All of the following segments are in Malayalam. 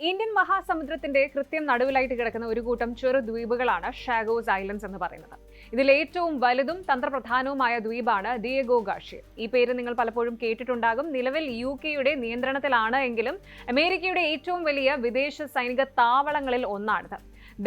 ഇന്ത്യൻ മഹാസമുദ്രത്തിന്റെ കൃത്യം നടുവിലായിട്ട് കിടക്കുന്ന ഒരു കൂട്ടം ചെറു ദ്വീപുകളാണ് ഷാഗോസ് ഐലൻഡ്സ് എന്ന് പറയുന്നത്. ഇതിൽ ഏറ്റവും വലുതും തന്ത്രപ്രധാനവുമായ ദ്വീപാണ് ഡിയേഗോ ഗാർഷ്യ. ഈ പേര് നിങ്ങൾ പലപ്പോഴും കേട്ടിട്ടുണ്ടാകും. നിലവിൽ UK നിയന്ത്രണത്തിലാണ് എങ്കിലും അമേരിക്കയുടെ ഏറ്റവും വലിയ വിദേശ സൈനിക താവളങ്ങളിൽ ഒന്നാണിത്.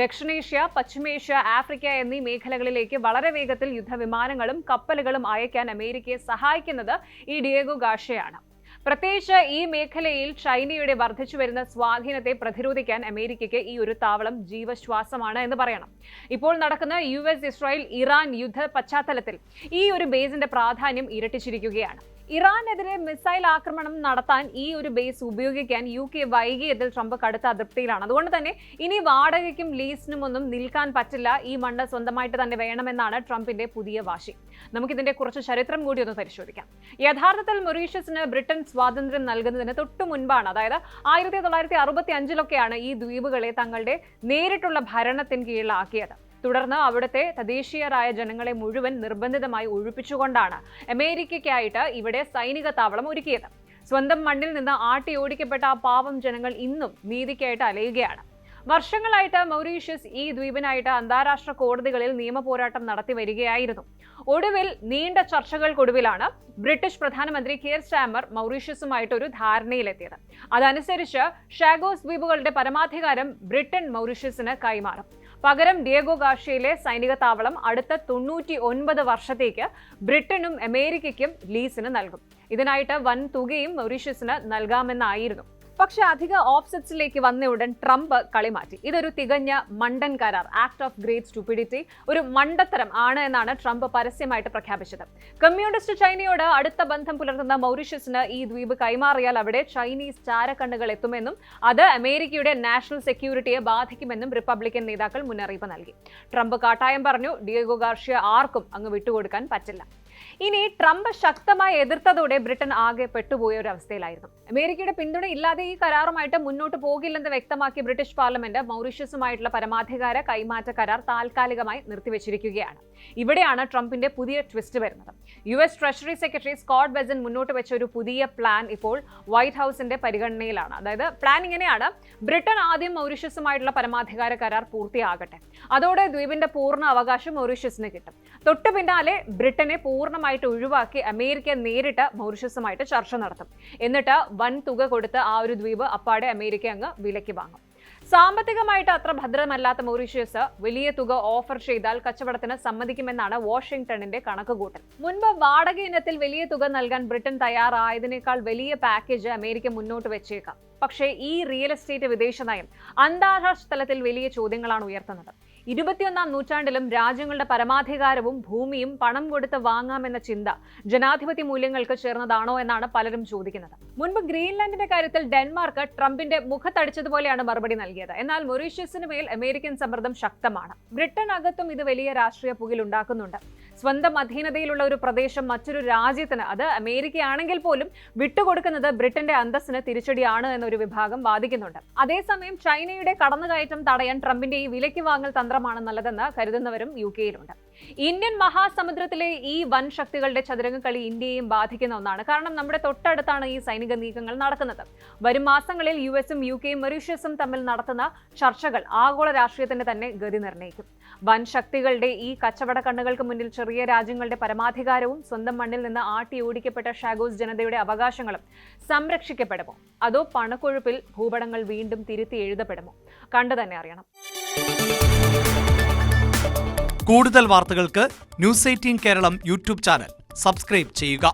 ദക്ഷിണേഷ്യ, പശ്ചിമേഷ്യ, ആഫ്രിക്ക എന്നീ മേഖലകളിലേക്ക് വളരെ വേഗത്തിൽ യുദ്ധവിമാനങ്ങളും കപ്പലുകളും അയക്കാൻ അമേരിക്കയെ സഹായിക്കുന്നത് ഈ ഡിയേഗോ ഗാർഷ്യയാണ്. പ്രത്യേകിച്ച് ഈ മേഖലയിൽ ചൈനയുടെ വർദ്ധിച്ചു വരുന്ന സ്വാധീനത്തെ പ്രതിരോധിക്കാൻ അമേരിക്കയ്ക്ക് ഈ ഒരു താവളം ജീവശ്വാസമാണ് എന്ന് പറയണം. ഇപ്പോൾ നടക്കുന്ന US, ഇസ്രായേൽ, ഇറാൻ യുദ്ധ പശ്ചാത്തലത്തിൽ ഈ ഒരു ബേസിന്റെ പ്രാധാന്യം ഇരട്ടിച്ചിരിക്കുകയാണ്. ഇറാനെതിരെ മിസൈൽ ആക്രമണം നടത്താൻ ഈ ഒരു ബേസ് ഉപയോഗിക്കാൻ UK വൈകിയതിൽ ട്രംപ് കടുത്ത അതൃപ്തിയിലാണ്. അതുകൊണ്ട് തന്നെ ഇനി വാടകയ്ക്കും ലീസിനും ഒന്നും നിൽക്കാൻ പറ്റില്ല, ഈ മണ്ണ് സ്വന്തമായിട്ട് തന്നെ വേണമെന്നാണ് ട്രംപിന്റെ പുതിയ വാശി. നമുക്കിതിന്റെ കുറച്ച് ചരിത്രം കൂടി ഒന്ന് പരിശോധിക്കാം. യഥാർത്ഥത്തിൽ മൊറീഷ്യസിന് ബ്രിട്ടൻ സ്വാതന്ത്ര്യം നൽകുന്നതിന് തൊട്ടു മുൻപാണ്, അതായത് 1965 ഈ ദ്വീപുകളെ തങ്ങളുടെ നേരിട്ടുള്ള ഭരണത്തിന് കീഴിലാക്കിയത്. തുടർന്ന് അവിടുത്തെ തദ്ദേശീയരായ ജനങ്ങളെ മുഴുവൻ നിർബന്ധിതമായി ഒഴിപ്പിച്ചുകൊണ്ടാണ് അമേരിക്കയ്ക്കായിട്ട് ഇവിടെ സൈനിക താവളം ഒരുക്കിയത്. സ്വന്തം മണ്ണിൽ നിന്ന് ആട്ടിയോടിക്കപ്പെട്ട ആ പാവം ജനങ്ങൾ ഇന്നും നീതിക്കായിട്ട് അലയുകയാണ്. വർഷങ്ങളായിട്ട് മൗറീഷ്യസ് ഈ ദ്വീപിനായിട്ട് അന്താരാഷ്ട്ര കോടതികളിൽ നിയമപോരാട്ടം നടത്തി വരികയായിരുന്നു. ഒടുവിൽ നീണ്ട ചർച്ചകൾക്കൊടുവിലാണ് ബ്രിട്ടീഷ് പ്രധാനമന്ത്രി കെയർ സ്റ്റാമർ മൗറീഷ്യസുമായിട്ട് ഒരു ധാരണയിലെത്തിയത്. അതനുസരിച്ച് ഷാഗോസ് ദ്വീപുകളുടെ പരമാധികാരം ബ്രിട്ടൻ മൗറീഷ്യസിന് കൈമാറും. പകരം ഡിയേഗോ ഗാർഷ്യയിലെ സൈനിക താവളം അടുത്ത 99 വർഷത്തേക്ക് ബ്രിട്ടനും അമേരിക്കയ്ക്കും ലീസിന് നൽകും. ഇതിനായിട്ട് വൻ തുകയും മൗറീഷ്യസിന് നൽകാമെന്നായിരുന്നു. പക്ഷെ അധിക ഓഫ്സെറ്റ്സിലേക്ക് വന്ന ഉടൻ ട്രംപ് കളി മാറ്റി. ഇതൊരു തികഞ്ഞ മണ്ടൻ കരാർ, ആക്ട് ഓഫ് ഗ്രേറ്റ് സ്റ്റുപ്പിഡിറ്റി, ഒരു മണ്ടത്തരം ആണ് എന്നാണ് ട്രംപ് പരസ്യമായിട്ട് പ്രഖ്യാപിച്ചത്. കമ്മ്യൂണിസ്റ്റ് ചൈനയോട് അടുത്ത ബന്ധം പുലർത്തുന്ന മൗറീഷ്യസിന് ഈ ദ്വീപ് കൈമാറിയാൽ അവിടെ ചൈനീസ് ചാരക്കണ്ണുകൾ എത്തുമെന്നും അത് അമേരിക്കയുടെ നാഷണൽ സെക്യൂരിറ്റിയെ ബാധിക്കുമെന്നും റിപ്പബ്ലിക്കൻ നേതാക്കൾ മുന്നറിയിപ്പ് നൽകി. ട്രംപ് കാട്ടായം പറഞ്ഞു, ഡിയേഗോ ഗാർഷ്യ ആർക്കും അങ്ങ് വിട്ടുകൊടുക്കാൻ പറ്റില്ല. ഇനി ട്രംപ് ശക്തമായി എതിർത്തതോടെ ബ്രിട്ടൻ ആകെ പെട്ടുപോയ ഒരു അവസ്ഥയിലായിരുന്നു. അമേരിക്കയുടെ പിന്തുണ ഇല്ലാതെ ഈ കരാറുമായിട്ട് മുന്നോട്ട് പോകില്ലെന്ന് വ്യക്തമാക്കി ബ്രിട്ടീഷ് പാർലമെന്റ് മൗറീഷ്യസുമായിട്ടുള്ള പരമാധികാര കൈമാറ്റ കരാർ താൽക്കാലികമായി നിർത്തിവെച്ചിരിക്കുകയാണ്. ഇവിടെയാണ് ട്രംപിന്റെ പുതിയ ട്വിസ്റ്റ് വരുന്നത്. US treasury secretary Scott Bessent മുന്നോട്ട് വെച്ച ഒരു പുതിയ പ്ലാൻ ഇപ്പോൾ വൈറ്റ് ഹൗസിന്റെ പരിഗണനയിലാണ്. അതായത് പ്ലാൻ ഇങ്ങനെയാണ്: ബ്രിട്ടൻ ആദ്യം മൗറീഷ്യസുമായിട്ടുള്ള പരമാധികാര കരാർ പൂർത്തിയാകട്ടെ, അതോടെ ദ്വീപിന്റെ പൂർണ്ണ അവകാശം മൗറീഷ്യസിന് കിട്ടും. തൊട്ടു പിന്നാലെ ബ്രിട്ടനെ പൂർണ്ണമായിട്ട് ഒഴിവാക്കി അമേരിക്ക നേരിട്ട് മൗറീഷ്യസുമായിട്ട് ചർച്ച നടത്തും. എന്നിട്ട് വൻ തുക കൊടുത്ത് ആ ഒരു ദ്വീപ് അപ്പാടെ അമേരിക്ക അങ്ങ് വിലയ്ക്ക് വാങ്ങും. സാമ്പത്തികമായിട്ട് അത്ര ഭദ്രമല്ലാത്ത മൗറീഷ്യസ് വലിയ തുക ഓഫർ ചെയ്താൽ കച്ചവടത്തിന് സമ്മതിക്കുമെന്നാണ് വാഷിംഗ്ടണിന്റെ കണക്കുകൂട്ടൽ. മുൻപ് വാടക ഇനത്തിൽ വലിയ തുക നൽകാൻ ബ്രിട്ടൻ തയ്യാറായതിനേക്കാൾ വലിയ പാക്കേജ് അമേരിക്ക മുന്നോട്ട് വെച്ചേക്കാം. പക്ഷേ ഈ റിയൽ എസ്റ്റേറ്റ് വിദേശ നയം അന്താരാഷ്ട്ര തലത്തിൽ വലിയ ചോദ്യങ്ങളാണ് ഉയർത്തുന്നത്. 21ാം നൂറ്റാണ്ടിലും രാജ്യങ്ങളുടെ പരമാധികാരവും ഭൂമിയും പണം കൊടുത്ത് വാങ്ങാമെന്ന ചിന്ത ജനാധിപത്യ മൂല്യങ്ങൾക്ക് ചേർന്നതാണോ എന്നാണ് പലരും ചോദിക്കുന്നത്. മുൻപ് ഗ്രീൻലാൻഡിന്റെ കാര്യത്തിൽ ഡെൻമാർക്ക് ട്രംപിന്റെ മുഖത്തടിച്ചതുപോലെയാണ് മറുപടി നൽകിയത്. എന്നാൽ മൊറീഷ്യസിന് മേൽ അമേരിക്കൻ സമ്മർദ്ദം ശക്തമാണ്. ബ്രിട്ടനകത്തും ഇത് വലിയ രാഷ്ട്രീയ പുകിലുണ്ടാക്കുന്നുണ്ട്. സ്വന്തം അധീനതയിലുള്ള ഒരു പ്രദേശം മറ്റൊരു രാജ്യത്തിന്, അത് അമേരിക്കയാണെങ്കിൽ പോലും, വിട്ടുകൊടുക്കുന്നത് ബ്രിട്ടന്റെ അന്തസ്സിന് തിരിച്ചടിയാണ് എന്നൊരു വിഭാഗം വാദിക്കുന്നുണ്ട്. അതേസമയം ചൈനയുടെ കടന്നുകയറ്റം തടയാൻ ട്രംപിന്റെ ഈ വിലയ്ക്ക് വാങ്ങൽ തന്ത്രമാണ് നല്ലതെന്ന് കരുതുന്നവരും UK-യിലുണ്ട്. ഇന്ത്യൻ മഹാസമുദ്രത്തിലെ ഈ വൻ ശക്തികളുടെ ചതുരംഗക്കളി ഇന്ത്യയെയും ബാധിക്കുന്ന ഒന്നാണ്. കാരണം നമ്മുടെ തൊട്ടടുത്താണ് ഈ സൈനിക നീക്കങ്ങൾ നടക്കുന്നത്. വരും മാസങ്ങളിൽ US-ഉം UK-യും മൊറീഷ്യസും തമ്മിൽ നടത്തുന്ന ചർച്ചകൾ ആഗോള രാഷ്ട്രീയത്തിന്റെ തന്നെ ഗതി നിർണ്ണയിക്കും. വൻ ശക്തികളുടെ ഈ കച്ചവട കണ്ണുകൾക്ക് മുന്നിൽ ചെറിയ രാജ്യങ്ങളുടെ പരമാധികാരവും സ്വന്തം മണ്ണിൽ നിന്ന് ആട്ടിയോടിക്കപ്പെട്ട ഷാഗോസ് ജനതയുടെ അവകാശങ്ങളും സംരക്ഷിക്കപ്പെടുമോ, അതോ പണക്കൊഴുപ്പിൽ ഭൂപടങ്ങൾ വീണ്ടും തിരുത്തി എഴുതപ്പെടുമോ? കണ്ടു തന്നെ അറിയണം. കൂടുതൽ വാർത്തകൾക്ക് News 18 Keralam YouTube channel subscribe ചെയ്യുക.